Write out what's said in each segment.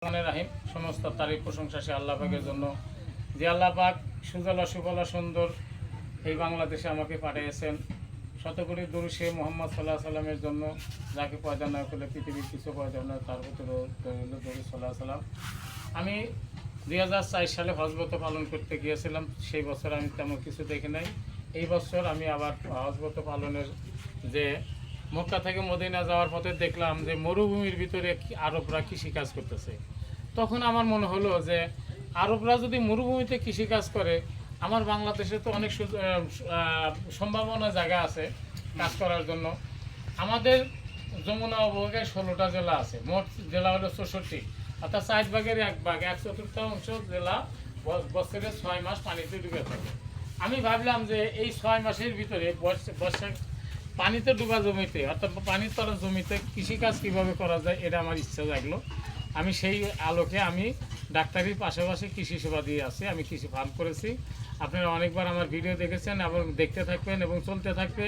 রাহিম সমস্ত তারিফ প্রশংসা সে আল্লাহ পাকের জন্য যে আল্লাহ পাক সুজলা সুফলা সুন্দর এই বাংলাদেশে আমাকে পাঠিয়েছেন। শতকোটি দরুদ সে মোহাম্মদ সাল্লাহ সাল্লামের জন্য, যাকে পয়দা না করলে পৃথিবীর কিছু পয়দা নয়, তার প্রতি দরুদ সাল্লাহ সাল্লাম। আমি 2004 সালে হজরত পালন করতে গিয়েছিলাম। সেই বছর আমি তেমন কিছু দেখি নাই। এই বছর আমি আবার হজরত পালনের যে মক্কা থেকে মদিনা যাওয়ার পথে দেখলাম যে মরুভূমির ভিতরে আরবরা কৃষিকাজ করতেছে। তখন আমার মনে হলো যে আরবরা যদি মরুভূমিতে কৃষিকাজ করে, আমার বাংলাদেশে তো অনেক সম্ভাবনা জায়গা আছে কাজ করার জন্য। আমাদের যমুনা উপভাগে 16টা জেলা আছে, মোট জেলা হলো 64, অর্থাৎ 4 ভাগের 1 ভাগ, 1/4 জেলা বছরে 6 মাস পানিতে ডুবে থাকে। আমি ভাবলাম যে এই 6 মাসের ভিতরে বর্ষা পানিতে ডুবা জমিতে, অর্থাৎ পানির তলা জমিতে কৃষিকাজ কীভাবে করা যায়, এটা আমার ইচ্ছা জাগলো। আমি সেই আলোকে আমি ডাক্তারির পাশাপাশি কৃষি সেবা দিয়ে আছি। আমি কৃষি ফার্ম করেছি। আপনারা অনেকবার আমার ভিডিও দেখেছেন এবং দেখতে থাকবেন এবং চলতে থাকবে।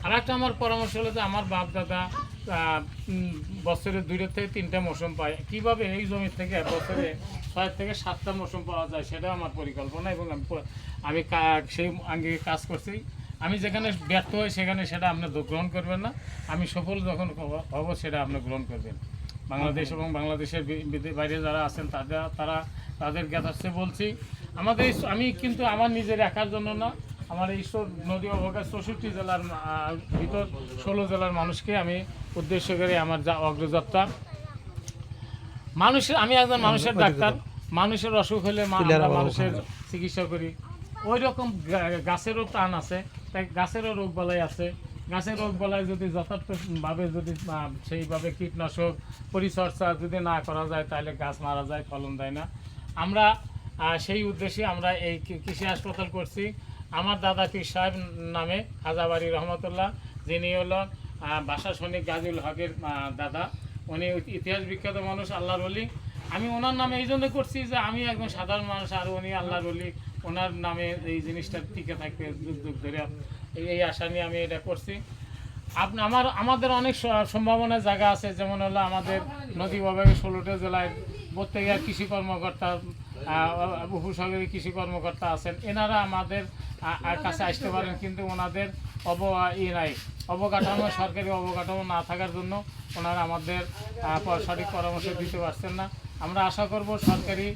আর একটা আমার পরামর্শ হলো যে আমার বাপ দাদা বছরে 2 থেকে 3টা মৌসুম পায়, কীভাবে এই জমি থেকে বছরে 6 থেকে 7টা মৌসুম পাওয়া যায়, সেটাও আমার পরিকল্পনা এবং আমি সেই আঙ্গিকে কাজ করছি। আমি যেখানে ব্যর্থ হই সেখানে সেটা আপনি গ্রহণ করবেন না, আমি সফল যখন হব সেটা আপনি গ্রহণ করবেন। বাংলাদেশ এবং বাংলাদেশের বাইরে যারা আছেন তাদের জ্ঞাতার্থে বলছি, আমি কিন্তু আমার নিজের একার জন্য না, আমার এই নদী অবকাশ 64 জেলার ভিতর 16 জেলার মানুষকে আমি উদ্দেশ্য করে আমার যা অগ্রযাত্রা। আমি একজন মানুষের ডাক্তার। মানুষের অসুখ হলে মানুষের চিকিৎসা করি। ওই রকম গাছেরও প্রাণ আছে, তাই গাছেরও রোগ বালাই আছে। গাছের রোগ বালাই যদি যথার্থভাবে যদি সেইভাবে কীটনাশক পরিচর্যা যদি না করা যায়, তাহলে গাছ মারা যায়, ফলন দেয় না। আমরা সেই উদ্দেশ্যে আমরা এই কৃষি হাসপাতাল করছি। আমার দাদা পীর সাহেব নামে হাজাবাড়ি রহমতুল্লাহ, যিনি হল ভাষা সৈনিক গাজীউল হকের দাদা, উনি ইতিহাস বিখ্যাত মানুষ, আল্লাহর ওলি। আমি ওনার নামে এই জন্য করছি যে আমি একজন সাধারণ মানুষ আর উনি আল্লাহর ওলি, ওনার নামে এই জিনিসটা টিকে থাকবে যুগ যুগ ধরে, এই আশা নিয়ে আমি এটা করছি। আমাদের অনেক সম্ভাবনার জায়গা আছে, যেমন হলো আমাদের নদী বিভাগে 16টা জেলায় প্রত্যেকের কৃষি কর্মকর্তা, উপসাগরী কৃষি কর্মকর্তা আছেন। এনারা আমাদের কাছে আসতে পারেন, কিন্তু ওনাদের অবকাঠামো, সরকারি অবকাঠামো না থাকার জন্য ওনারা আমাদের সঠিক পরামর্শ দিতে পারছেন না। আমরা আশা করব সরকারি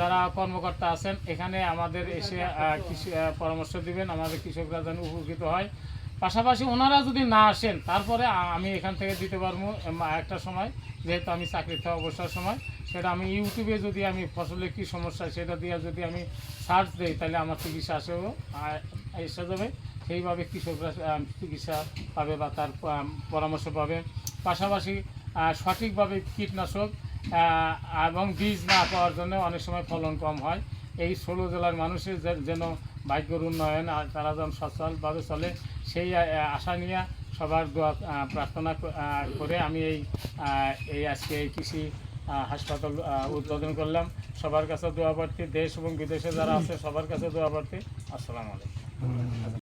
যারা কর্মকর্তা আছেন এখানে আমাদের এসে কৃষি পরামর্শ দিবেন, আমাদের কৃষকরা যেন উপকৃত হয়। পাশাপাশি ওনারা যদি না আসেন, তারপরে আমি এখান থেকে দিতে পারবো একটা সময়, যেহেতু আমি চাকরি থেকে অবসর সময়, সেটা আমি ইউটিউবে যদি আমি ফসলের কী সমস্যা সেটা দিয়ে যদি আমি সার্চ দিই, তাহলে আমার চিকিৎসা এসে যাবে। সেইভাবে কৃষকরা চিকিৎসা পাবে বা তার পরামর্শ পাবে। পাশাপাশি সঠিকভাবে কীটনাশক এবং বীজ না পাওয়ার জন্য অনেক সময় ফলন কম হয়। এই 16 জেলার মানুষের যেন ভাগ্যের উন্নয়ন আর তারা যেন সচ্ছলভাবে চলে, সেই আশা নিয়ে সবার দোয়া প্রার্থনা করে আমি আজকে এই কৃষি হাসপাতাল উদ্বোধন করলাম। সবার কাছে দোয়া প্রার্থী, দেশ এবং বিদেশে যারা আছে সবার কাছে দোয়া প্রার্থী। আসসালামু আলাইকুম।